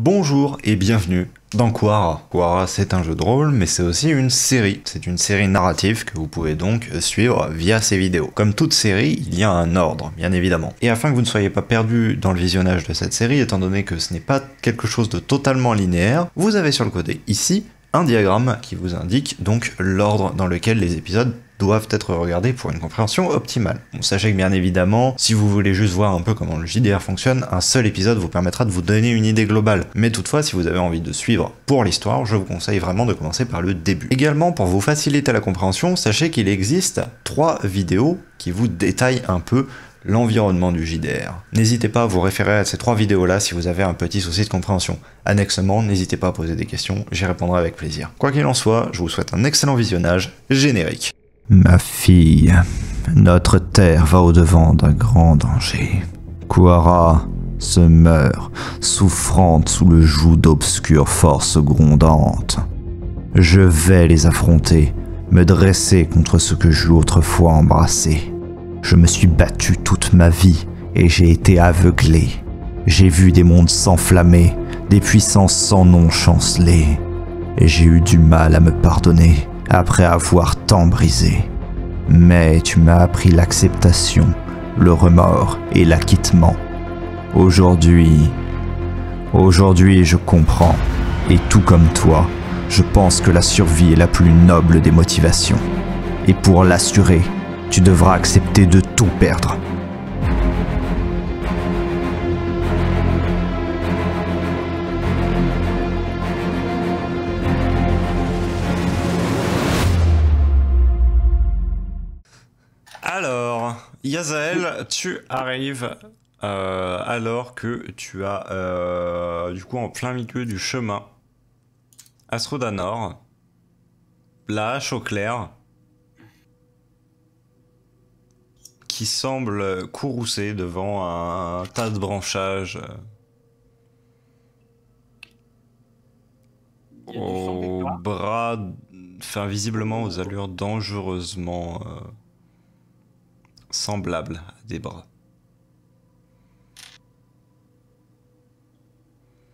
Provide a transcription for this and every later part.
Bonjour et bienvenue dans Quara. Quara, c'est un jeu de rôle, mais c'est aussi une série. C'est une série narrative que vous pouvez donc suivre via ces vidéos. Comme toute série, il y a un ordre, bien évidemment. Et afin que vous ne soyez pas perdu dans le visionnage de cette série, étant donné que ce n'est pas quelque chose de totalement linéaire, vous avez sur le côté, ici, un diagramme qui vous indique donc l'ordre dans lequel les épisodes doivent être regardés pour une compréhension optimale. Bon, sachez que bien évidemment, si vous voulez juste voir un peu comment le JDR fonctionne, un seul épisode vous permettra de vous donner une idée globale. Mais toutefois, si vous avez envie de suivre pour l'histoire, je vous conseille vraiment de commencer par le début. Également, pour vous faciliter la compréhension, sachez qu'il existe 3 vidéos qui vous détaillent un peu l'environnement du JDR. N'hésitez pas à vous référer à ces 3 vidéos-là si vous avez un petit souci de compréhension. Annexement, n'hésitez pas à poser des questions, j'y répondrai avec plaisir. Quoi qu'il en soit, je vous souhaite un excellent visionnage générique. Ma fille, notre terre va au-devant d'un grand danger. Quara se meurt, souffrante sous le joug d'obscures forces grondantes. Je vais les affronter, me dresser contre ce que j'eus autrefois embrassé. Je me suis battu toute ma vie et j'ai été aveuglé. J'ai vu des mondes s'enflammer, des puissances sans nom chanceler. Et j'ai eu du mal à me pardonner après avoir tant brisé. Mais tu m'as appris l'acceptation, le remords et l'acquittement. Aujourd'hui, je comprends. Et tout comme toi, je pense que la survie est la plus noble des motivations. Et pour l'assurer, tu devras accepter de tout perdre. Alors, Yazael, tu arrives alors que tu as du coup en plein milieu du chemin Astrodanor, la hache au clair, qui semble courroucée devant un tas de branchages aux bras, enfin visiblement aux allures dangereusement semblables à des bras.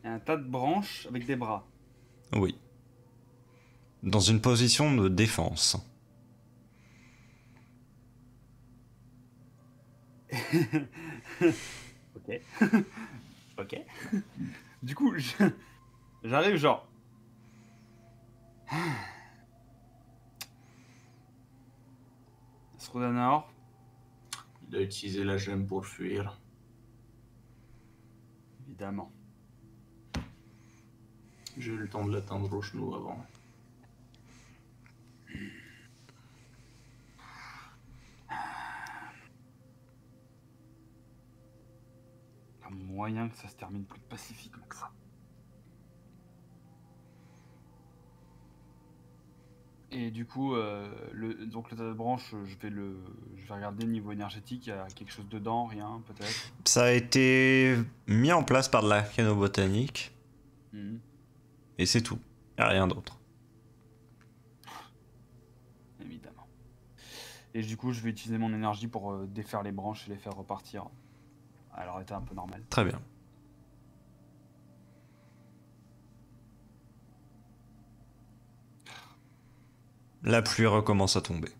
Il y a un tas de branches avec des bras. Oui. Dans une position de défense. Ok. Ok. Du coup, j'arrive genre... Astrodanor. Il a utilisé la gemme pour fuir. Évidemment. J'ai eu le temps de l'atteindre au genou avant. Il y a moyen que ça se termine plus pacifiquement que ça. Et du coup, donc le tas de branches, je vais regarder niveau énergétique, il y a quelque chose dedans, rien peut-être. Ça a été mis en place par de la botanique et c'est tout. Y a rien d'autre. Évidemment. Et du coup, je vais utiliser mon énergie pour défaire les branches et les faire repartir à leur état un peu normal. Très bien. La pluie recommence à tomber.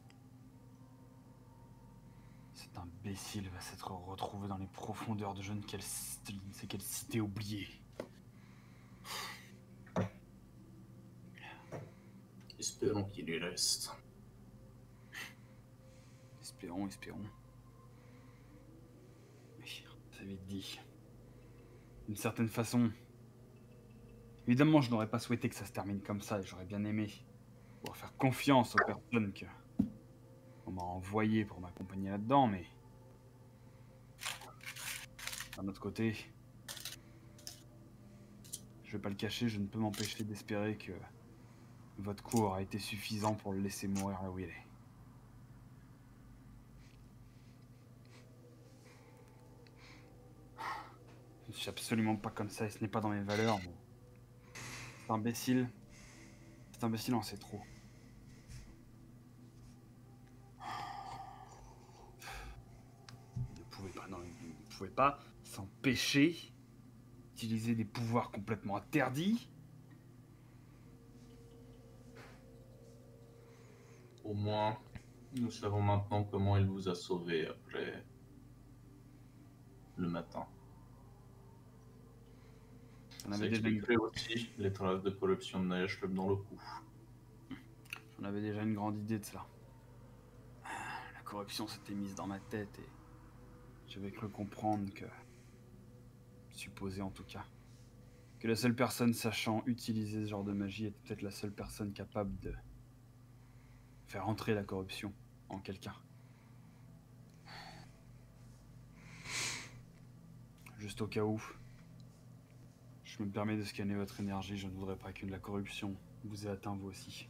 Cet imbécile va s'être retrouvé dans les profondeurs de je ne sais quelle cité oubliée. Espérons qu'il y reste. Espérons. Oui, c'est vite dit. D'une certaine façon, évidemment, je n'aurais pas souhaité que ça se termine comme ça et j'aurais bien aimé pouvoir faire confiance aux personnes qu'on m'a envoyées pour m'accompagner là-dedans, mais d'un autre côté, je vais pas le cacher, je ne peux m'empêcher d'espérer que votre coup aura été suffisant pour le laisser mourir là où il est. Je suis absolument pas comme ça et ce n'est pas dans mes valeurs, mais cet imbécile en sait trop. Il ne pouvait pas s'empêcher utiliser des pouvoirs complètement interdits. Au moins, nous savons maintenant comment il vous a sauvé après le matin. J'en Ça avais, déjà expliquerait aussi les traces de corruption de Naeshkeb dans le cou. j'en avais déjà une grande idée de cela. La corruption s'était mise dans ma tête et j'avais cru comprendre que, supposé en tout cas, que la seule personne sachant utiliser ce genre de magie était peut-être la seule personne capable de faire entrer la corruption en quelqu'un. Juste au cas où, je me permets de scanner votre énergie, je ne voudrais pas que la corruption vous ait atteint vous aussi.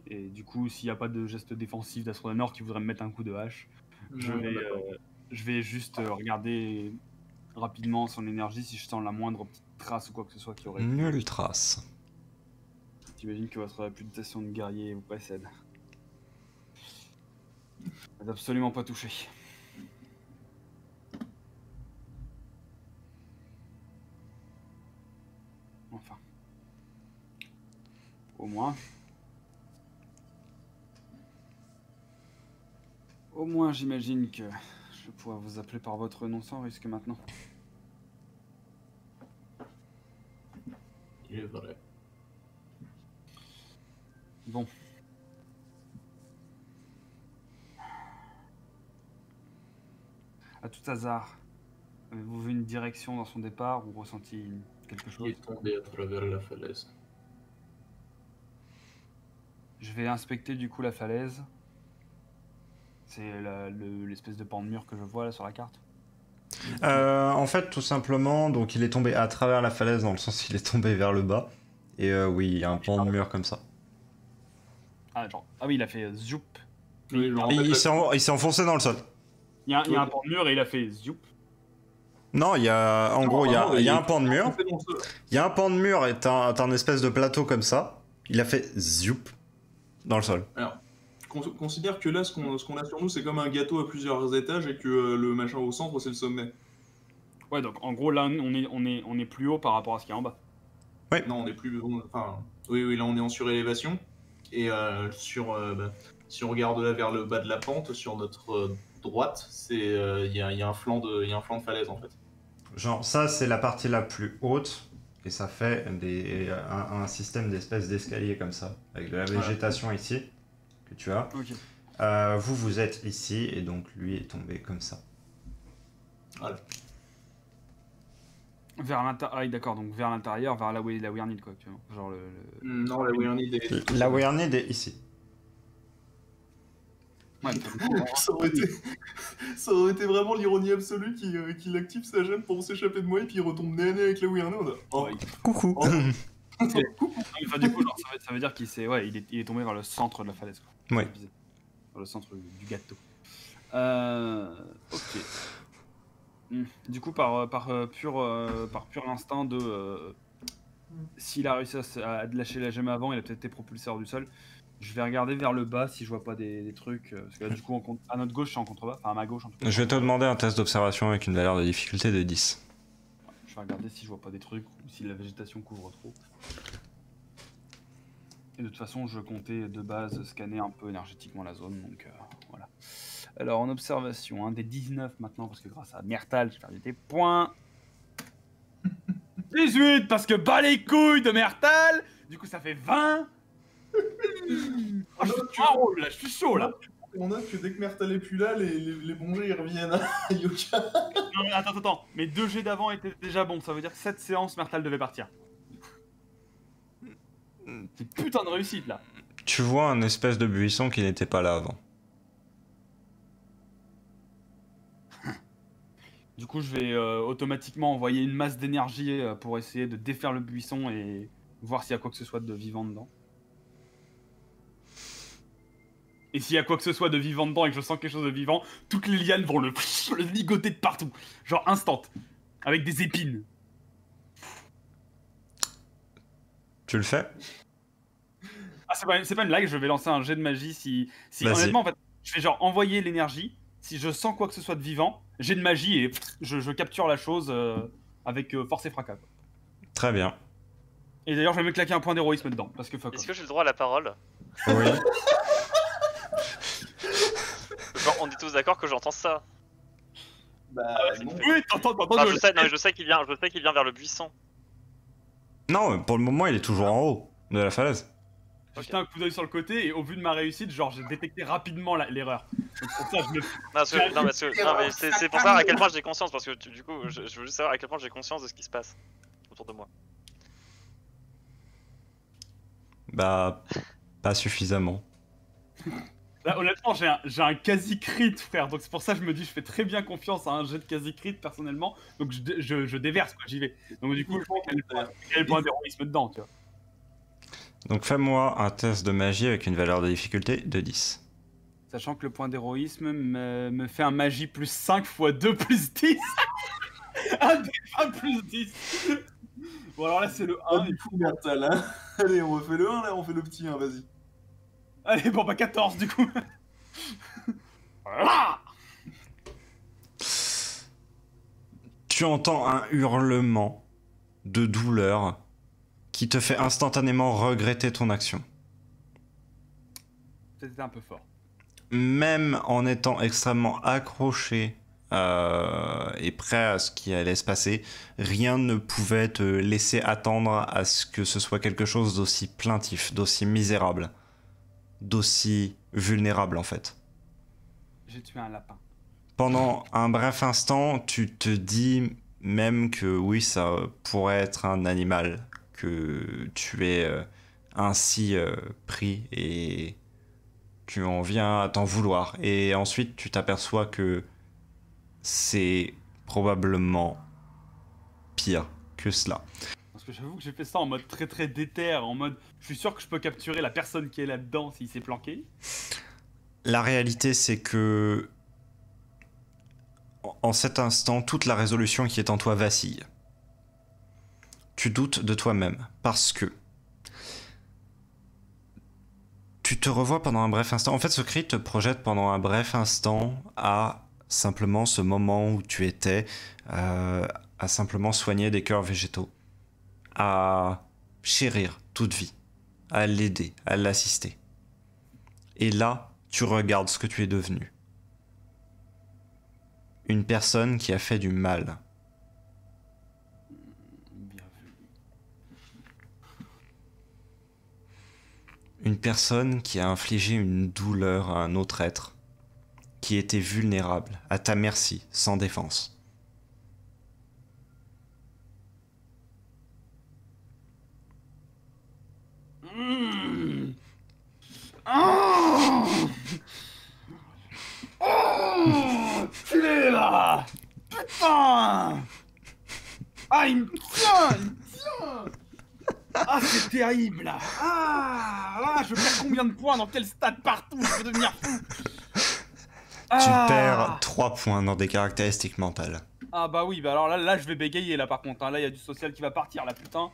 Et du coup, s'il n'y a pas de geste défensif d'Astronor qui voudrait me mettre un coup de hache, je vais juste regarder rapidement son énergie si je sens la moindre petite trace ou quoi que ce soit qui aurait... Nulle trace. J'imagine que votre réputation de guerrier vous précède. Vous n'êtes absolument pas touché. Enfin. Au moins. Au moins, j'imagine que je pourrais vous appeler par votre nom sans risque maintenant. Il est vrai. Bon. À tout hasard, avez-vous vu une direction dans son départ ou ressenti quelque Il chose? est tombé à travers la falaise. Je vais inspecter du coup la falaise. C'est l'espèce de pan de mur que je vois là sur la carte. En fait, tout simplement, donc il est tombé à travers la falaise dans le sens qu'il est tombé vers le bas. Et oui, il y a un pan de mur comme ça. Ah, genre, ah oui, il a fait zoup. Oui, genre, en Et fait, il s'est enfoncé dans le sol. Il y a un pan de mur et il a fait zoup. Non, il y a, en gros, il y a un pan de mur. on fait dans ce- Il y a un pan de mur et t'as un espèce de plateau comme ça. Il a fait zoup dans le sol. Alors, considère que là, ce qu'on a sur nous, c'est comme un gâteau à plusieurs étages et que le machin au centre, c'est le sommet. Ouais, donc en gros, là, on est plus haut par rapport à ce qu'il y a en bas. Non, on est plus. Enfin, oui, là, on est en surélévation. Et si on regarde là vers le bas de la pente, sur notre droite, il y a un flanc de falaise en fait. Genre, ça, c'est la partie la plus haute. Et ça fait un système d'espèces d'escalier comme ça. Avec de la végétation ici, que tu as. Ok. Vous êtes ici, et donc lui est tombé comme ça. Voilà. Vers l'intérieur. Ah, oui, d'accord, donc vers l'intérieur, vers la Wyrnid, quoi, actuellement. Genre Non, la Wyrnid est. La Wyrnid est ici. Ouais, ça aurait été vraiment l'ironie absolue qu'il active sa gemme pour s'échapper de moi et puis il retombe nez à nez avec la Wyrnid. Oh. Coucou. Oh. Enfin, du coup, genre, ça veut dire qu'il il est tombé vers le centre de la falaise, quoi. Ouais. Vers le centre du gâteau. Ok. Du coup, par pur instinct de... s'il a réussi à lâcher la gemme avant, il a peut-être été propulsé hors du sol. Je vais regarder vers le bas si je vois pas des trucs. Parce que là, du coup, à notre gauche, je suis en contrebas. Enfin, à ma gauche, en tout cas. Je vais te demander un test d'observation avec une valeur de difficulté de 10. Je vais regarder si je vois pas des trucs ou si la végétation couvre trop. Et de toute façon, je comptais de base scanner un peu énergétiquement la zone, donc voilà. Alors, en observation, des 19 maintenant, parce que grâce à Mertal, j'ai perdu des points. 18, parce que bas les couilles de Mertal. Du coup, ça fait 20. Oh, je suis chaud là. On note que dès que Mertal est plus là, les bons jets ils reviennent à Yoka. Non, mais attends. Mes 2 jets d'avant étaient déjà bons. Ça veut dire que cette séance, Mertal devait partir. C'est putain de réussite là. Tu vois un espèce de buisson qui n'était pas là avant. Du coup, je vais automatiquement envoyer une masse d'énergie pour essayer de défaire le buisson et voir s'il y a quoi que ce soit de vivant dedans. Et s'il y a quoi que ce soit de vivant dedans et que je sens quelque chose de vivant, toutes les lianes vont le ligoter de partout. Genre instant. Avec des épines. Tu le fais? Ah, c'est pas une blague, je vais lancer un jet de magie si honnêtement, en fait, je vais genre envoyer l'énergie. Si je sens quoi que ce soit de vivant, jet de magie et je capture la chose avec force et fracas. Quoi. Très bien. Et d'ailleurs, je vais me claquer un point d'héroïsme dedans, parce que fuck Est-ce off. que j'ai le droit à la parole? Oui. Genre, on est tous d'accord que j'entends ça. Bah, non. Oui, t'entends, Enfin, je sais qu'il vient vers le buisson. Non, pour le moment, il est toujours en haut de la falaise. J'ai jeté un coup d'œil sur le côté et au vu de ma réussite, genre j'ai détecté rapidement l'erreur. Donc pour ça, je me... Mais c'est pour savoir à quel point j'ai conscience, parce que du coup, je veux juste savoir à quel point j'ai conscience de ce qui se passe autour de moi. Bah, pas suffisamment. Là, honnêtement, j'ai un quasi-crit, frère. Donc c'est pour ça que je me dis, je fais très bien confiance à un jet de quasi-crit personnellement. Donc je déverse, quoi, j'y vais. Donc du coup, je pense qu'il y a le point d'héroïsme dedans, tu vois. Donc fais-moi un test de magie avec une valeur de difficulté de 10. Sachant que le point d'héroïsme me fait un magie plus 5 x 2 plus 10. un plus 10. Bon alors là c'est le 1. Du coup, mental, hein. Allez, on refait le 1 là, on fait le petit 1, vas-y. Allez, bon bah 14 du coup. Voilà. Tu entends un hurlement de douleur qui te fait instantanément regretter ton action. C'était un peu fort. Même en étant extrêmement accroché et prêt à ce qui allait se passer, rien ne pouvait te laisser attendre à ce que ce soit quelque chose d'aussi plaintif, d'aussi misérable, d'aussi vulnérable en fait. J'ai tué un lapin. Pendant un bref instant, tu te dis même que oui, ça pourrait être un animal que tu es ainsi pris et tu en viens à t'en vouloir. Et ensuite, tu t'aperçois que c'est probablement pire que cela. Parce que j'avoue que j'ai fait ça en mode très très déter, en mode je suis sûr que je peux capturer la personne qui est là-dedans s'il s'est planqué. La réalité, c'est que en cet instant, toute la résolution qui est en toi vacille. Tu doutes de toi-même parce que tu te revois pendant un bref instant. En fait, ce cri te projette pendant un bref instant à simplement ce moment où tu étais, à simplement soigner des cœurs végétaux, à chérir toute vie, à l'aider, à l'assister. Et là, tu regardes ce que tu es devenu. Une personne qui a fait du mal. Bien vu. Une personne qui a infligé une douleur à un autre être, qui était vulnérable, à ta merci, sans défense. Mmh. Oh oh Culé là. Putain. Ah il me tient. Ah c'est terrible là. Ah je perds combien de points dans quel stade partout. Je vais devenir fou. Tu perds 3 points dans des caractéristiques mentales. Ah bah oui, bah alors là je vais bégayer là par contre, hein. Là il y a du social qui va partir là putain.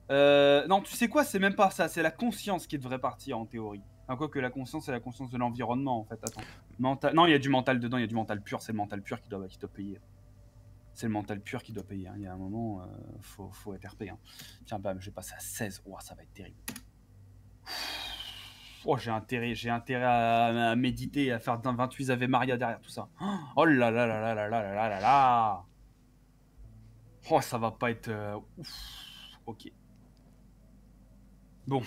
Non tu sais quoi, c'est même pas ça, c'est la conscience qui devrait partir en théorie. Enfin, quoi que la conscience c'est la conscience de l'environnement en fait, attends. Non il y a du mental dedans, il y a du mental pur, c'est le mental pur qui doit payer. C'est le mental pur qui doit payer, hein. Il y a un moment, faut être RP. Hein. Tiens bam, je vais passer à 16, oh, ça va être terrible. Oh, j'ai intérêt à méditer, à faire 28 Ave Maria derrière tout ça. Oh là là là là là là là là là. Oh, ça va pas être... ouf. Ok. Bon.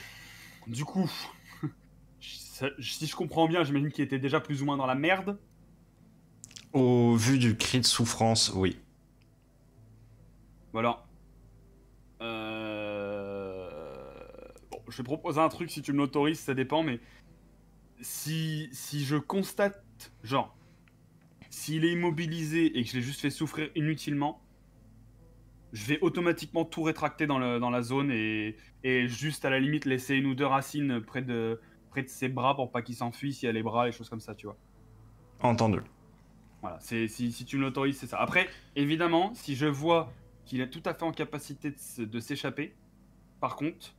Du coup, si je comprends bien, j'imagine qu'il était déjà plus ou moins dans la merde. Au vu du cri de souffrance, oui. Voilà. Bon, je vais proposer un truc si tu me l'autorises, ça dépend, mais si je constate, genre, s'il est immobilisé et que je l'ai juste fait souffrir inutilement, je vais automatiquement tout rétracter dans la zone et juste à la limite laisser 1 ou 2 racines près de ses bras pour pas qu'il s'enfuit s'il y a les bras, les choses comme ça, tu vois. Entendu. Voilà, si tu me l'autorises, c'est ça. Après, évidemment, si je vois qu'il est tout à fait en capacité de s'échapper, par contre,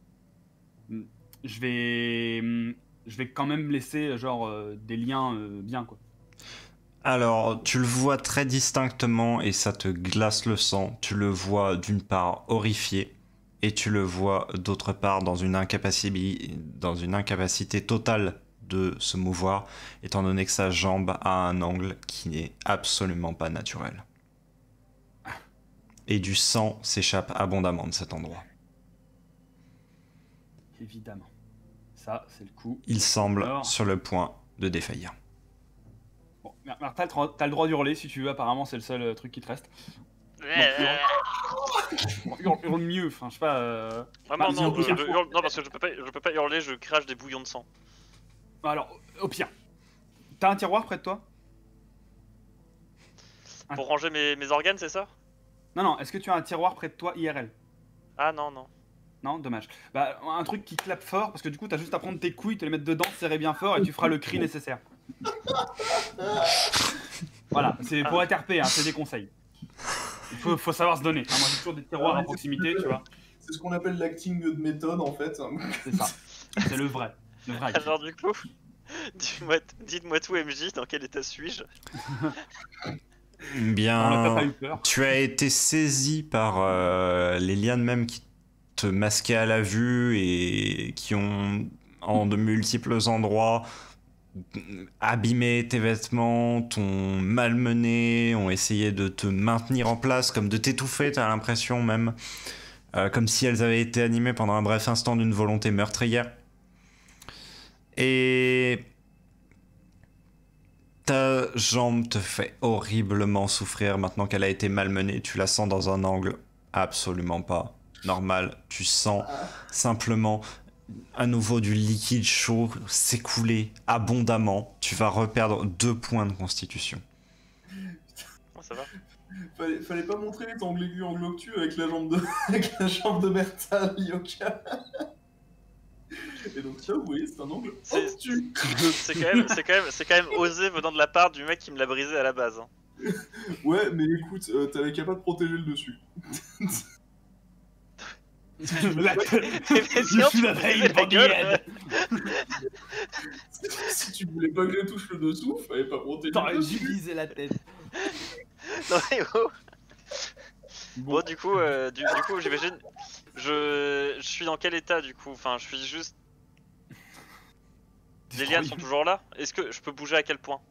je vais quand même laisser genre des liens bien quoi. Alors, tu le vois très distinctement et ça te glace le sang. Tu le vois d'une part horrifié et tu le vois d'autre part dans une incapacité totale de se mouvoir, étant donné que sa jambe a un angle qui n'est absolument pas naturel. Et du sang s'échappe abondamment de cet endroit. Évidemment. Ça, c'est le coup. Il semble Alors, sur le point de défaillir. bon, Martal, t'as le droit d'hurler si tu veux, apparemment c'est le seul truc qui te reste. Bon, hurle mieux, enfin je sais pas... Vraiment, vas-y, au pire. hurle, non, parce que je peux pas hurler, je crache des bouillons de sang. Alors, au pire, t'as un tiroir près de toi? Pour ranger mes organes, c'est ça? Non, est-ce que tu as un tiroir près de toi IRL? Ah non, non. Non, dommage. Bah, un truc qui clappe fort, parce que du coup, t'as juste à prendre tes couilles, te les mettre dedans, serrer bien fort, et tu feras le cri nécessaire. Voilà, c'est pour être RP, hein, c'est des conseils. Il faut savoir se donner. Hein, moi, j'ai toujours des tiroirs à proximité, tu vois. C'est ce qu'on appelle l'acting de méthode en fait. C'est ça. C'est le vrai. Le vrai. Alors du coup, dites-moi tout MJ, dans quel état suis-je? Bien, pas eu peur. tu as été saisi par les lianes même qui te masquaient à la vue et qui ont, en de multiples endroits, abîmé tes vêtements, t'ont malmené, ont essayé de te maintenir en place, comme de t'étouffer, t'as l'impression même, comme si elles avaient été animées pendant un bref instant d'une volonté meurtrière. Et ta jambe te fait horriblement souffrir maintenant qu'elle a été malmenée. Tu la sens dans un angle absolument pas normal. Tu sens simplement à nouveau du liquide chaud s'écouler abondamment. Tu vas reperdre 2 points de constitution. Oh, ça va. Fallait pas montrer les angles aigus angles obtus avec la jambe de Mertal, Yoka. Et donc ça, vous voyez, c'est un angle obtus. C'est quand même osé venant de la part du mec qui me l'a brisé à la base. Hein. Ouais, mais écoute, t'avais qu'à pas de protéger le dessus. Si tu voulais pas que je touche le dessous, fallait pas protéger le dessus. T'aurais dû viser la tête. Non mais oh. Bon du coup, j'imagine, je suis dans quel état du coup? Enfin, je suis juste... Les lianes sont toujours là? Est-ce que je peux bouger à quel point?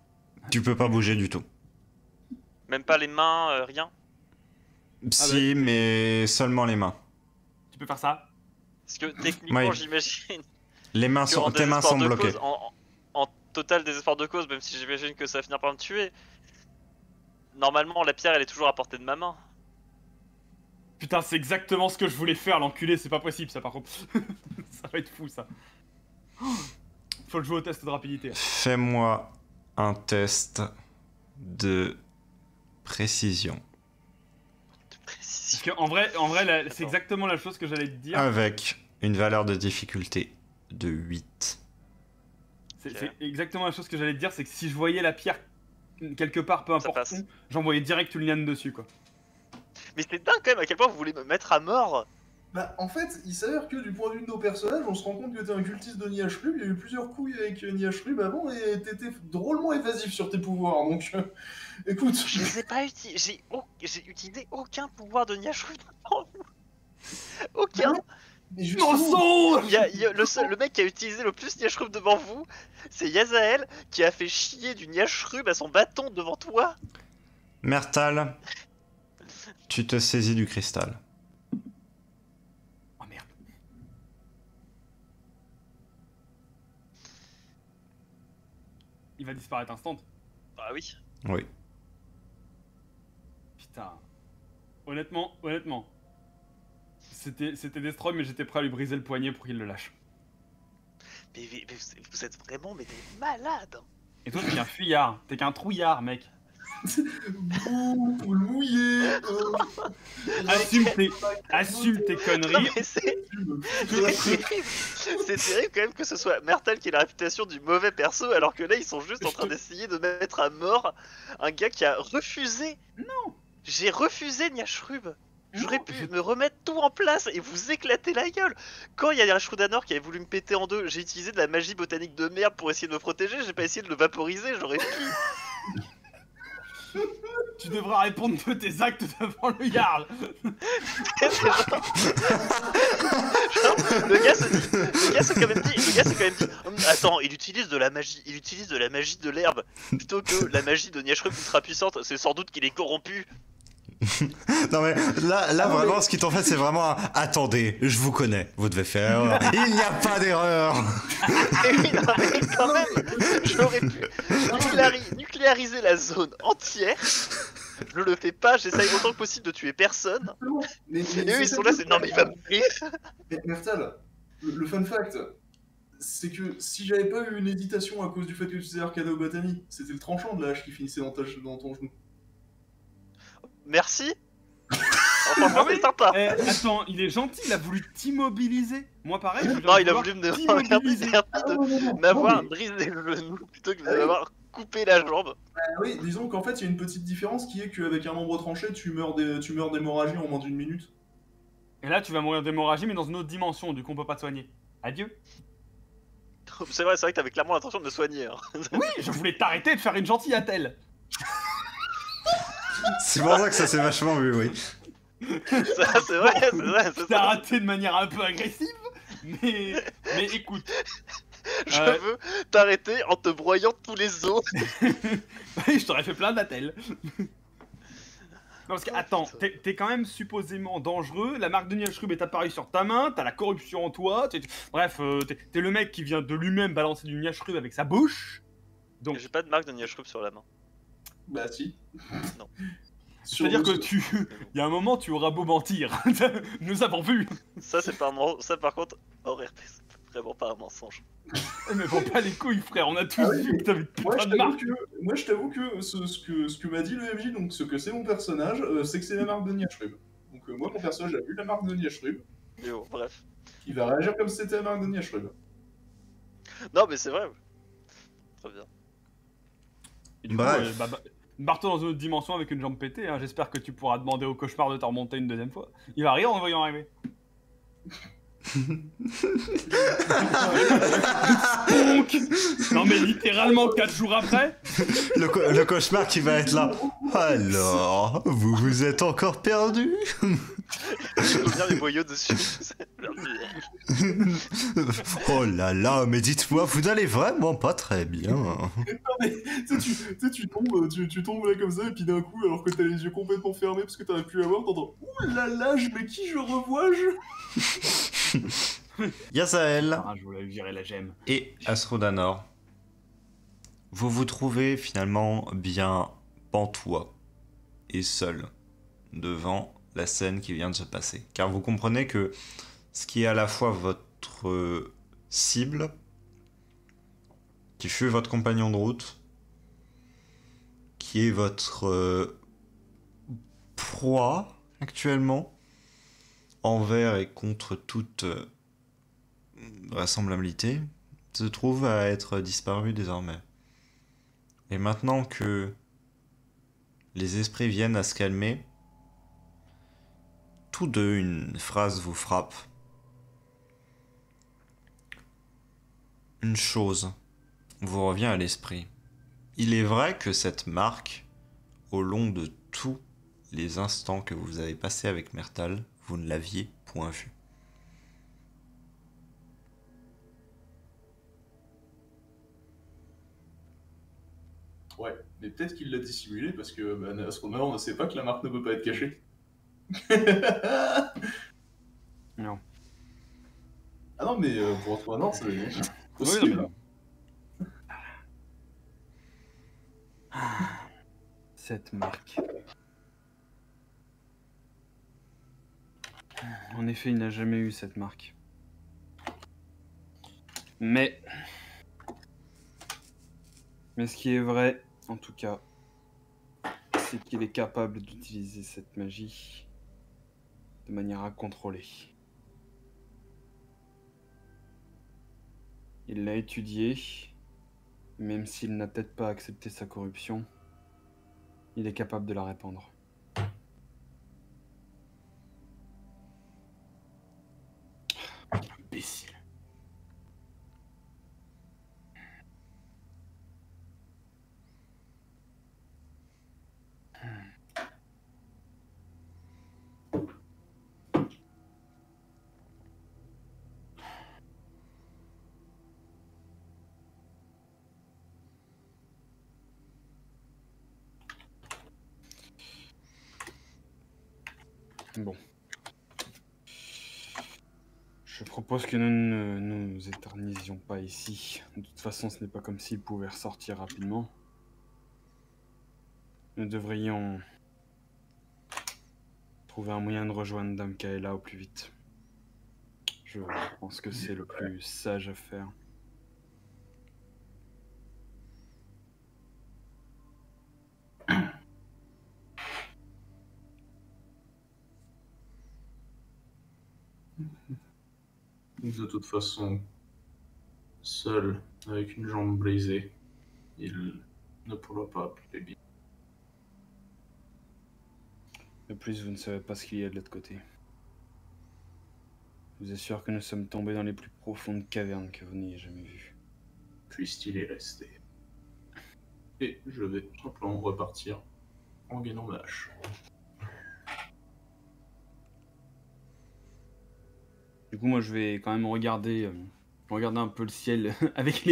Tu peux pas bouger du tout. Même pas les mains, rien? Si, mais seulement les mains. Tu peux faire ça? Parce que techniquement, Oui. j'imagine Les mains que sont, tes mains sont bloquées. en total désespoir de cause, même si j'imagine que ça va finir par me tuer. Normalement, la pierre, elle est toujours à portée de ma main. Putain, c'est exactement ce que je voulais faire, l'enculé, c'est pas possible ça par contre. Ça va être fou ça. Faut le jouer au test de rapidité. Fais-moi un test de précision. Parce qu'en vrai, c'est exactement la chose que j'allais te dire. Avec une valeur de difficulté de 8. C'est exactement la chose que j'allais te dire, c'est que si je voyais la pierre quelque part, peu importe passe. où, j'envoyais direct une liane dessus quoi. Mais c'est dingue quand même à quel point vous voulez me mettre à mort. Bah, en fait, il s'avère que du point de vue de nos personnages, on se rend compte que t'es un cultiste de Niashrub, il y a eu plusieurs couilles avec Niashrub avant, et t'étais drôlement évasif sur tes pouvoirs, donc... écoute... Je les ai pas utilisés, j'ai utilisé aucun pouvoir de Niashrub devant vous. Aucun. Mais justement... Le mec qui a utilisé le plus Niashrub devant vous, c'est Yazael qui a fait chier du Niashrub à son bâton devant toi. Mertal, tu te saisis du cristal. Oh merde. Il va disparaître instant. Bah oui. Oui. Putain. Honnêtement. C'était Destroy, mais j'étais prêt à lui briser le poignet pour qu'il le lâche. Mais vous êtes vraiment des malades. Et toi, t'es qu'un fuyard. T'es qu'un trouillard, mec. Bouh, poule mouillée Assume tes Non, conneries. mais c'est terrible quand même que ce soit Mertal qui a la réputation du mauvais perso, alors que là ils sont juste en train d'essayer de mettre à mort un gars qui a refusé. Non. J'ai refusé Niashrub. J'aurais pu me remettre tout en place et vous éclater la gueule. Quand il y a un Shrudanor qui avait voulu me péter en deux, j'ai utilisé de la magie botanique de merde pour essayer de me protéger, j'ai pas essayé de le vaporiser, j'aurais pu. Tu devras répondre de tes actes devant le Jarl. C'est genre- le gars s'est quand même dit, attends, il utilise de la magie de l'herbe plutôt que la magie de Niacherup ultra puissante. C'est sans doute qu'il est corrompu. Non mais là vraiment ce qu'ils t'ont fait c'est vraiment un... Attendez, je vous connais, vous devez faire erreur. Il n'y a pas d'erreur. Et oui, non, mais quand même, j'aurais pu nucléariser la zone entière. Je le fais pas, j'essaye autant que possible de tuer personne. Mais Et eux ils sont là, c'est non mais il va mourir. Mais Mertal, le fun fact, c'est que si j'avais pas eu une hésitation à cause du fait que tu faisais Arcana Botany, c'était le tranchant de la hache qui finissait dans ton genou. Merci. Enfin, Ah oui. c'est sympa. Attends, il est gentil, il a voulu t'immobiliser. Moi pareil, je viens Non, de il a vouloir voulu me t'immobiliser. m'avoir brisé le genou plutôt que de m'avoir coupé la jambe. Oui, disons qu'en fait, il y a une petite différence qui est qu'avec un membre tranché, tu meurs d'hémorragie en moins d'une minute. Et là, tu vas mourir d'hémorragie, mais dans une autre dimension, du coup, on peut pas te soigner. Adieu. C'est vrai que t'avais clairement l'intention de me soigner. Hein. Oui, je voulais t'arrêter de faire une gentille attelle. C'est pour ça que ça s'est vachement vu, oui. Ça, c'est vrai. Je t'ai raté de manière un peu agressive, mais écoute. Je veux t'arrêter en te broyant tous les os. Oui, je t'aurais fait plein d'attelles. Non, parce que, attends, t'es quand même supposément dangereux, la marque de Niacherup est apparue sur ta main, t'as la corruption en toi, bref, t'es le mec qui vient de lui-même balancer du Niacherup avec sa bouche. Donc, J'ai pas de marque de Niacherup sur la main. Bah si. Non. c'est-à-dire que il y a un moment, tu auras beau mentir. Nous avons vu. Ça par contre, hors RP, c'est vraiment pas un mensonge. Mais bon, pas les couilles, frère, on a tous vu que t'avais Moi, putain de marque. je t'avoue que ce que m'a dit le MJ, donc ce que c'est mon personnage, c'est que c'est la marque de Niacherup. Donc moi, mon personnage a vu la marque de Niacherup. Mais bon, bref. Il va réagir comme si c'était la marque de Niacherup. Non, mais c'est vrai. Très bien. Et du coup, Bref. barre-toi dans une autre dimension avec une jambe pétée, hein. J'espère que tu pourras demander au cauchemar de te remonter une deuxième fois. Il va rire en voyant arriver. Non mais littéralement 4 jours après. Le cauchemar qui va être là. Alors, vous vous êtes encore perdu? Je peux bien les boyaux dessus. Oh là là, mais dites-moi, vous n'allez vraiment pas très bien. Tu tombes là comme ça, et puis d'un coup, alors que t'as les yeux complètement fermés parce que t'aurais pu avoir, t'entends « Ouh là là, mais qui je revois-je » Yazael Ah, je voulais virer la gemme. et Astrodanor, vous vous trouvez finalement bien pantois et seul devant la scène qui vient de se passer. Car vous comprenez que ce qui est à la fois votre cible, qui fut votre compagnon de route, qui est votre proie actuellement, envers et contre toute vraisemblabilité, se trouve à être disparu désormais. Et maintenant que les esprits viennent à se calmer, tous deux, une phrase vous frappe. Une chose vous revient à l'esprit. Il est vrai que cette marque, au long de tous les instants que vous avez passés avec Mertal, vous ne l'aviez point vue. Ouais, mais peut-être qu'il l'a dissimulé parce que bah, à ce moment-là, on ne sait pas que la marque ne peut pas être cachée. Non. Ah non, mais pour toi, non, c'est Oui, possible. non, Cette marque. En effet, il n'a jamais eu cette marque. Mais ce qui est vrai, en tout cas, c'est qu'il est capable d'utiliser cette magie de manière incontrôlée. Il l'a étudiée, même s'il n'a peut-être pas accepté sa corruption, il est capable de la répandre. Imbécile. Bon. Je propose que nous ne nous éternisions pas ici. De toute façon, ce n'est pas comme s'ils pouvaient ressortir rapidement. Nous devrions trouver un moyen de rejoindre Dame Kaela au plus vite. Je pense que c'est le plus sage à faire. De toute façon, seul, avec une jambe brisée, il ne pourra pas appeler bien. De plus, vous ne savez pas ce qu'il y a de l'autre côté. Je vous assure que nous sommes tombés dans les plus profondes cavernes que vous n'ayez jamais vues. Puisse-t-il y rester. Et je vais tout simplement repartir en gainant ma hache. Du coup, moi, je vais quand même regarder un peu le ciel avec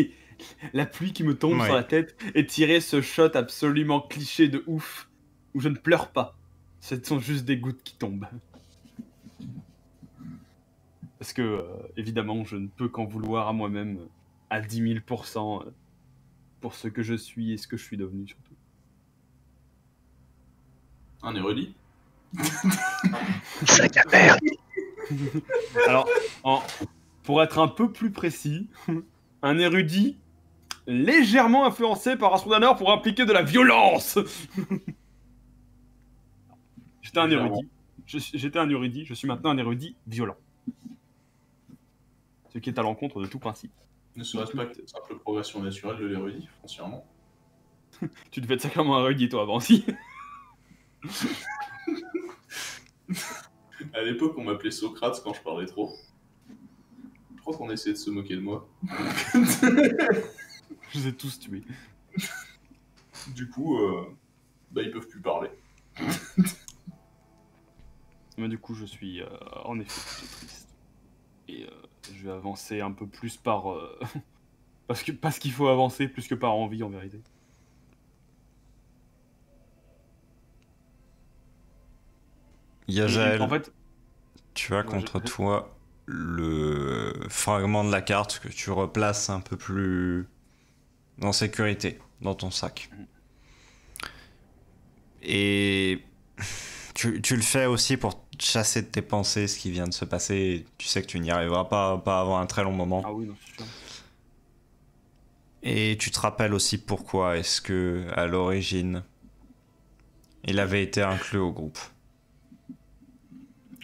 la pluie qui me tombe sur la tête et tirer ce shot absolument cliché de ouf où je ne pleure pas. Ce sont juste des gouttes qui tombent. Parce que, évidemment, je ne peux qu'en vouloir à moi-même à 10 000 % pour ce que je suis et ce que je suis devenu, surtout. Un érudit. Sac à merde. Alors, pour être un peu plus précis, un érudit légèrement influencé par Astrodanor pour impliquer de la violence. J'étais un érudit. J'étais un érudit, je suis maintenant un érudit violent. Ce qui est à l'encontre de tout principe. Ne serait-ce pas que simple progression naturelle de l'érudit, foncièrement. Tu devais être sacrément un érudit toi avant aussi. À l'époque, on m'appelait Socrate quand je parlais trop. Je crois qu'on essayait de se moquer de moi. Je les ai tous tués. Du coup, ils peuvent plus parler. Mais du coup, je suis en effet plutôt triste. Et je vais avancer un peu plus par... parce qu'il faut avancer plus que par envie, en vérité. Yajael, En fait, tu as contre toi le fragment de la carte que tu replaces un peu plus en sécurité dans ton sac. Et tu le fais aussi pour chasser de tes pensées ce qui vient de se passer. Tu sais que tu n'y arriveras pas avant un très long moment. Ah oui, non, c'est sûr. Et tu te rappelles aussi pourquoi est-ce que, à l'origine, il avait été inclus au groupe.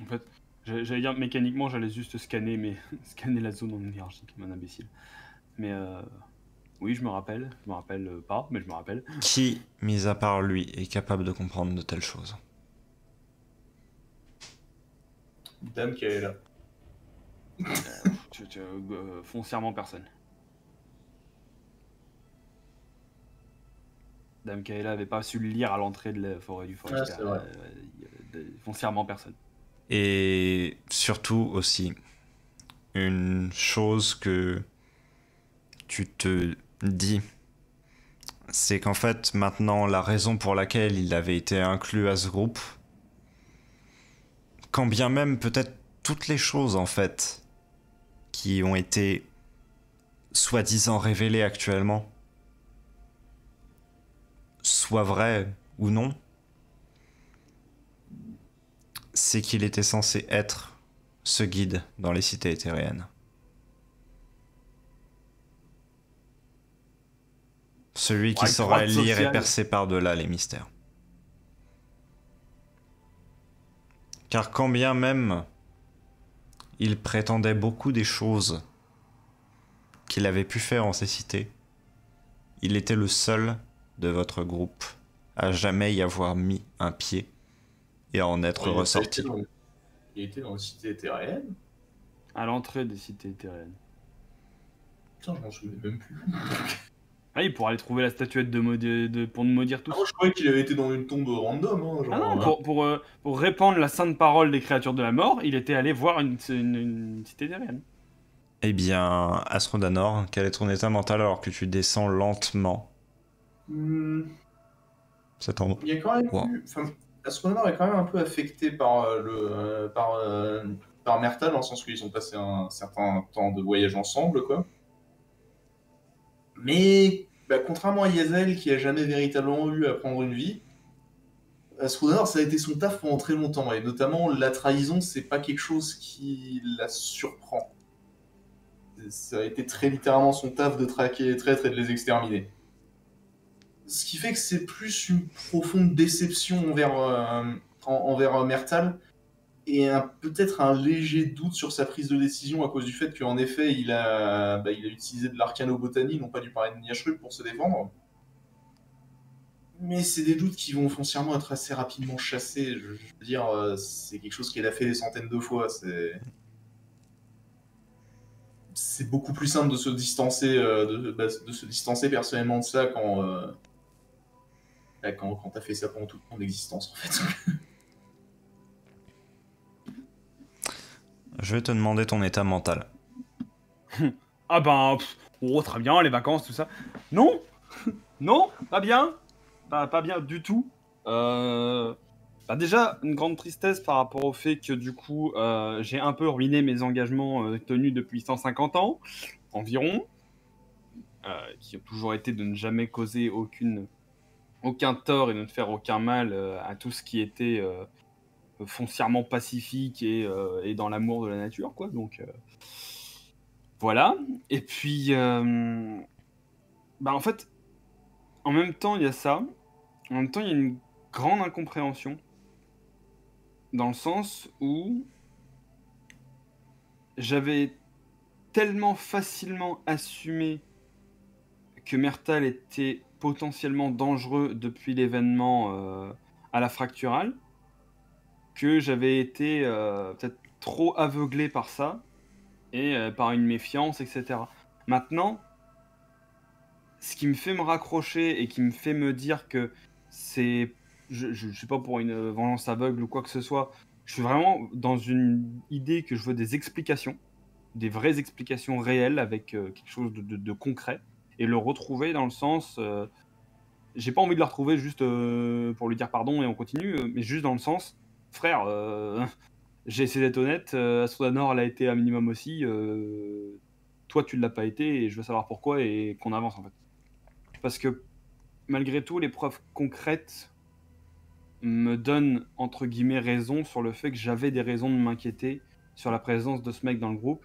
En fait, j'allais dire mécaniquement, j'allais juste scanner la zone en énergie comme un imbécile. Mais oui, je me rappelle pas, mais je me rappelle. Qui, mis à part lui, est capable de comprendre de telles choses? Dame Kaela. Foncièrement personne. Dame Kaela avait pas su le lire à l'entrée de la forêt du forest. Ah, c'est vrai. Foncièrement personne. Et surtout aussi, une chose que tu te dis, c'est qu'en fait, maintenant, la raison pour laquelle il avait été inclus à ce groupe, quand bien même peut-être toutes les choses, en fait, qui ont été soi-disant révélées actuellement, soient vraies ou non, c'est qu'il était censé être ce guide dans les cités éthériennes. Celui qui saurait lire et percer par-delà les mystères. Car quand bien même il prétendait beaucoup des choses qu'il avait pu faire en ces cités, il était le seul de votre groupe à jamais y avoir mis un pied et à en être ressorti. Il était dans les cités éthériennes. À l'entrée des cités éthériennes. Putain, je m'en souviens même plus. Ah oui, pour aller trouver la statuette pour nous maudire tous. Ah, moi, je croyais qu'il avait été dans une tombe random. Hein, genre, ah non, pour répandre la sainte parole des créatures de la mort, il était allé voir une cité éthérienne. Eh bien, Astrodanor, quel est ton état mental alors que tu descends lentement cet endroit? Il y a quand même Wow. eu... Enfin, Astronaut est quand même un peu affecté par Mertal, dans le sens où ils ont passé un certain temps de voyage ensemble, quoi. Mais contrairement à Yazel, qui a jamais véritablement eu à prendre une vie, Astronaut, ça a été son taf pendant très longtemps, et notamment la trahison, c'est pas quelque chose qui la surprend. Ça a été très littéralement son taf de traquer les traîtres et de les exterminer. Ce qui fait que c'est plus une profonde déception envers Mertal, et peut-être un léger doute sur sa prise de décision à cause du fait qu'en effet, il a utilisé de l'arcanobotanie, non pas du pareil de Niashrub, pour se défendre. Mais c'est des doutes qui vont foncièrement être assez rapidement chassés. Je veux dire, c'est quelque chose qu'il a fait des centaines de fois. C'est beaucoup plus simple de se distancer, de se distancer personnellement de ça quand t'as fait ça pendant toute ton existence, en fait. Je vais te demander ton état mental. Ah ben, oh, très bien, les vacances, tout ça. Non, non, pas bien, pas bien du tout. Déjà, une grande tristesse par rapport au fait que du coup, j'ai un peu ruiné mes engagements tenus depuis 150 ans, environ, qui ont toujours été de ne jamais causer aucun tort et de ne faire aucun mal à tout ce qui était foncièrement pacifique et dans l'amour de la nature, quoi. Donc, voilà. Et puis, en fait, en même temps, il y a ça. En même temps, il y a une grande incompréhension. Dans le sens où j'avais tellement facilement assumé que Mertal était potentiellement dangereux depuis l'événement à la fracturale, que j'avais été peut-être trop aveuglé par ça, et par une méfiance, etc. Maintenant, ce qui me fait me raccrocher et qui me fait me dire que c'est... Je suis pas pour une vengeance aveugle ou quoi que ce soit, je suis vraiment dans une idée que je veux des explications, des vraies explications réelles avec quelque chose de concret, et le retrouver dans le sens... j'ai pas envie de le retrouver juste pour lui dire pardon et on continue, mais juste dans le sens, frère, j'ai essayé d'être honnête, Astrodanor elle a été un minimum aussi, toi tu l'as pas été et je veux savoir pourquoi et qu'on avance en fait. Parce que malgré tout, les preuves concrètes me donnent entre guillemets raison sur le fait que j'avais des raisons de m'inquiéter sur la présence de ce mec dans le groupe.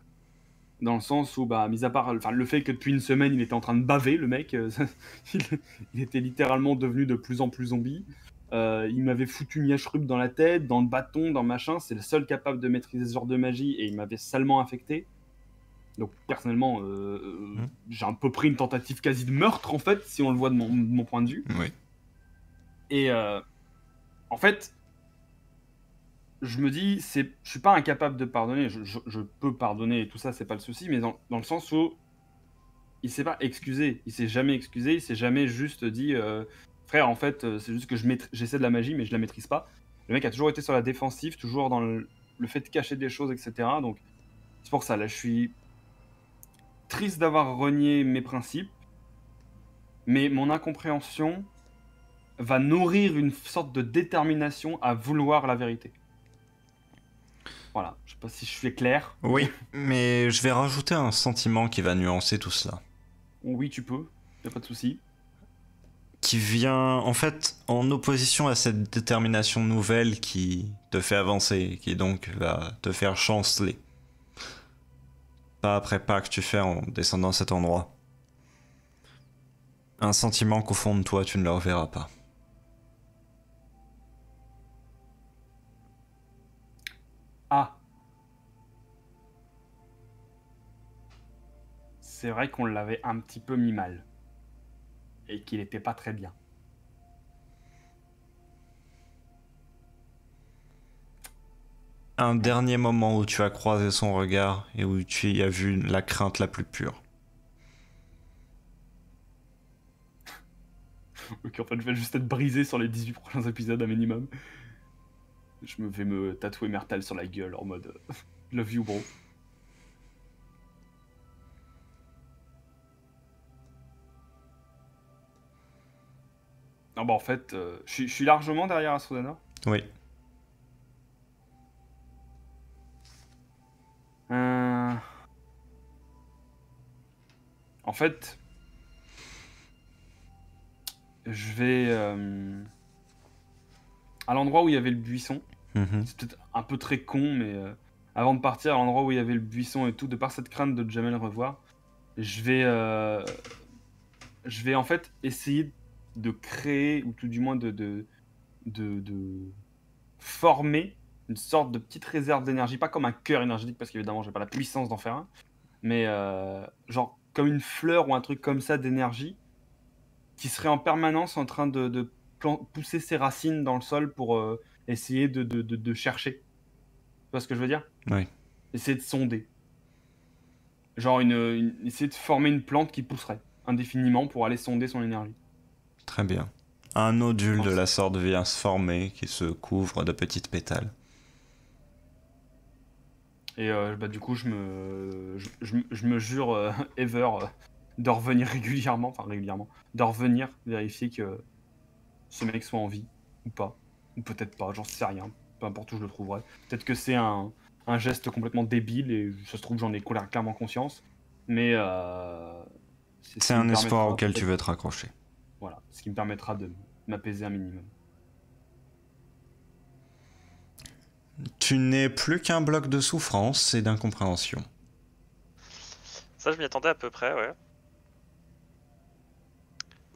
Dans le sens où, mis à part le fait que depuis une semaine il était en train de baver, le mec, il était littéralement devenu de plus en plus zombie. Il m'avait foutu Niashrub dans la tête, dans le bâton, dans machin. C'est le seul capable de maîtriser ce genre de magie et il m'avait salement infecté. Donc personnellement, j'ai un peu pris une tentative quasi de meurtre en fait, si on le voit de mon point de vue. Oui. Et en fait, je me dis, je suis pas incapable de pardonner, je peux pardonner et tout ça, c'est pas le souci, mais dans le sens où il s'est pas excusé, il s'est jamais excusé, il s'est jamais juste dit frère, en fait, c'est juste que j'essaie de la magie, mais je la maîtrise pas. Le mec a toujours été sur la défensive, toujours dans le fait de cacher des choses, etc. Donc c'est pour ça, là, je suis triste d'avoir renié mes principes, mais mon incompréhension va nourrir une sorte de détermination à vouloir la vérité. Voilà, je sais pas si je suis clair. Oui, mais je vais rajouter un sentiment qui va nuancer tout cela. Oui, tu peux, y a pas de souci. Qui vient en fait en opposition à cette détermination nouvelle qui te fait avancer, qui donc va te faire chanceler. Pas après pas que tu fais en descendant cet endroit. Un sentiment qu'au fond de toi tu ne le reverras pas. Ah. C'est vrai qu'on l'avait un petit peu mis mal. Et qu'il était pas très bien. Un dernier moment où tu as croisé son regard et où tu y as vu la crainte la plus pure. Ok, en fait, je vais juste être brisé sur les 18 prochains épisodes, un minimum. Je vais me tatouer Mertal sur la gueule en mode love you, bro. Non, en fait, je suis largement derrière Astrodanor. Oui. En fait, je vais à l'endroit où il y avait le buisson. Mhm. C'est peut-être un peu très con, mais avant de partir à l'endroit où il y avait le buisson et tout, de par cette crainte de jamais le revoir, je vais en fait essayer de créer, ou tout du moins de former une sorte de petite réserve d'énergie, pas comme un cœur énergétique, parce qu'évidemment j'ai pas la puissance d'en faire un, mais genre comme une fleur ou un truc comme ça d'énergie, qui serait en permanence en train de pousser ses racines dans le sol pour essayer de chercher. Tu vois ce que je veux dire? Oui. Essayer de sonder. Genre essayer de former une plante qui pousserait indéfiniment pour aller sonder son énergie. Très bien. Un nodule de Pense. la sorte vient se former qui se couvre de petites pétales. Et bah, du coup, je me jure, ever, de revenir régulièrement, enfin régulièrement, de revenir vérifier que ce mec soit en vie, ou pas. Ou peut-être pas, j'en sais rien. Peu importe où je le trouverai. Peut-être que c'est un geste complètement débile et ça se trouve, j'en ai clairement conscience. Mais c'est ce C'est qui me un espoir permettra, auquel tu peut-être, veux te raccrocher. voilà, ce qui me permettra de m'apaiser un minimum. Tu n'es plus qu'un bloc de souffrance et d'incompréhension. Ça, je m'y attendais à peu près, ouais.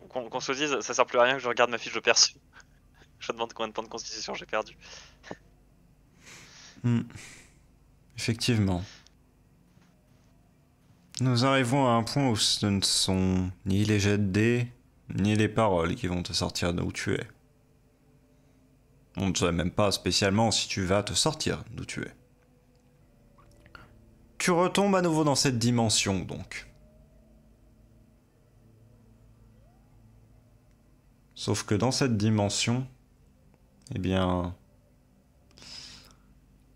Qu'on se dise, ça sert plus à rien que je regarde ma fiche de perso. Je me demande combien de points de constitution j'ai perdu. Effectivement. Nous arrivons à un point où ce ne sont ni les jets de dés, ni les paroles qui vont te sortir d'où tu es. On ne sait même pas spécialement si tu vas te sortir d'où tu es. Tu retombes à nouveau dans cette dimension, donc. Sauf que dans cette dimension, eh bien,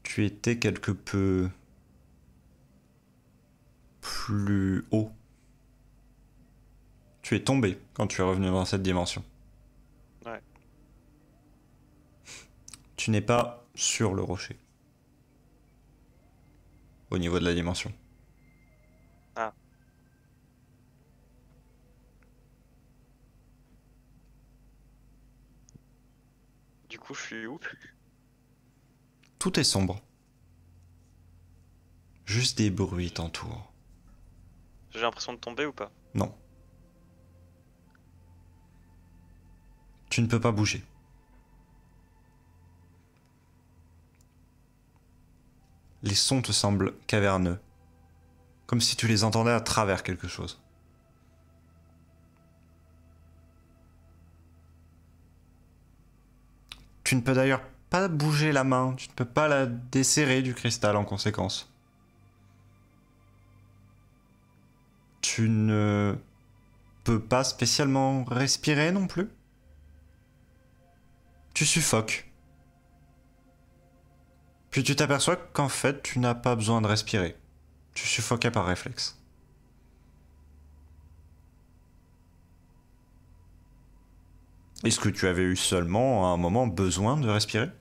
tu étais quelque peu plus haut. Tu es tombé quand tu es revenu dans cette dimension. Ouais. Tu n'es pas sur le rocher. Au niveau de la dimension. Ah. Du coup, je suis où? Tout est sombre. Juste des bruits t'entourent. J'ai l'impression de tomber ou pas? Non. Tu ne peux pas bouger. Les sons te semblent caverneux. Comme si tu les entendais à travers quelque chose. Tu ne peux d'ailleurs pas bouger la main. Tu ne peux pas la desserrer du cristal en conséquence. Tu ne peux pas spécialement respirer non plus. Tu suffoques. Puis tu t'aperçois qu'en fait, tu n'as pas besoin de respirer. Tu suffoquais par réflexe. Est-ce que tu avais eu seulement à un moment besoin de respirer?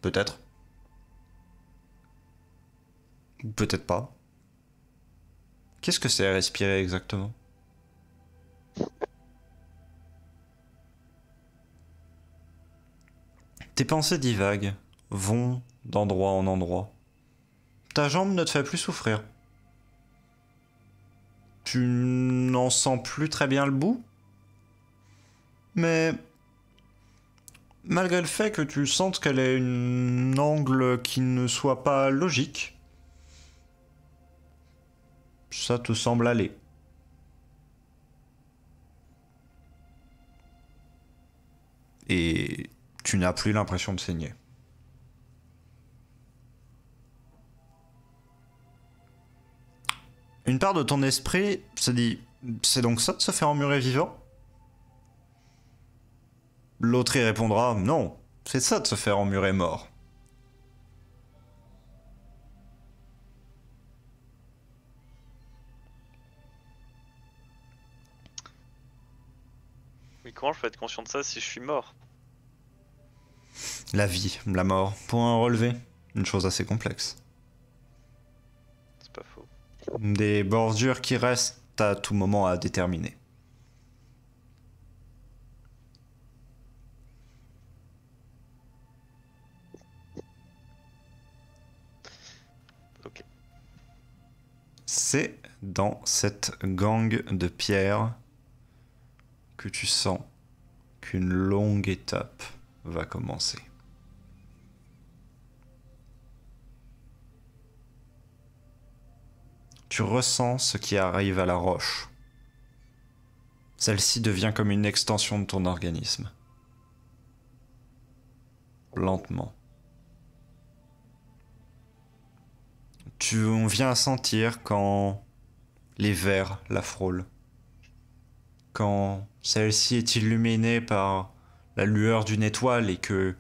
Peut-être. Ou peut-être pas. Qu'est-ce que c'est respirer exactement? Tes pensées divaguent, vont d'endroit en endroit. Ta jambe ne te fait plus souffrir. Tu n'en sens plus très bien le bout. Mais malgré le fait que tu sentes qu'elle ait un angle qui ne soit pas logique, ça te semble aller. Et tu n'as plus l'impression de saigner. Une part de ton esprit se dit, c'est donc ça de se faire emmurer vivant? L'autre y répondra, non, c'est ça de se faire emmurer mort. Mais comment je peux être conscient de ça si je suis mort? La vie, la mort, pour un relevé, une chose assez complexe. C'est pas faux. Des bordures qui restent à tout moment à déterminer. Ok. C'est dans cette gangue de pierre que tu sens qu'une longue étape va commencer. Tu ressens ce qui arrive à la roche. Celle-ci devient comme une extension de ton organisme. Lentement. On vient à sentir quand les vers la frôlent. Quand celle-ci est illuminée par la lueur d'une étoile et que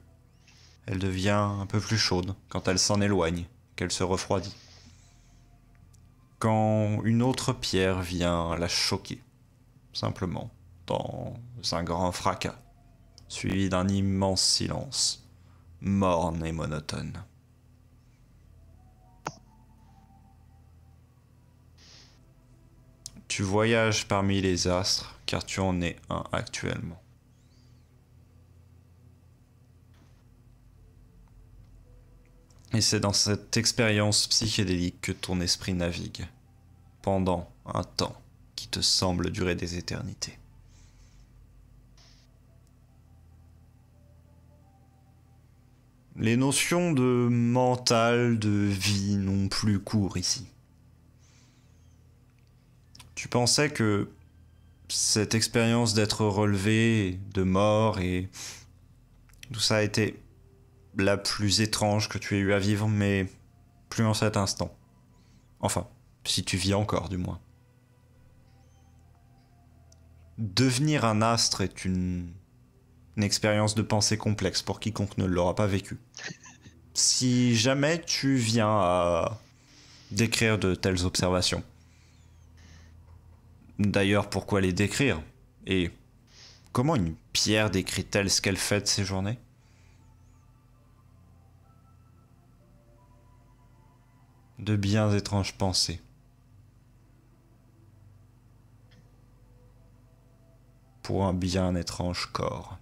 elle devient un peu plus chaude quand elle s'en éloigne, qu'elle se refroidit. Quand une autre pierre vient la choquer, simplement, dans un grand fracas, suivi d'un immense silence, morne et monotone. Tu voyages parmi les astres, car tu en es un actuellement. Et c'est dans cette expérience psychédélique que ton esprit navigue, pendant un temps qui te semble durer des éternités. Les notions de mental, de vie n'ont plus cours ici. Tu pensais que cette expérience d'être relevé, de mort et tout ça a été la plus étrange que tu aies eu à vivre, mais plus en cet instant. Enfin, si tu vis encore, du moins. Devenir un astre est une expérience de pensée complexe pour quiconque ne l'aura pas vécu. Si jamais tu viens à décrire de telles observations, d'ailleurs, pourquoi les décrire? Et comment une pierre décrit-elle ce qu'elle fait de ses journées? De bien étranges pensées. Pour un bien étrange corps.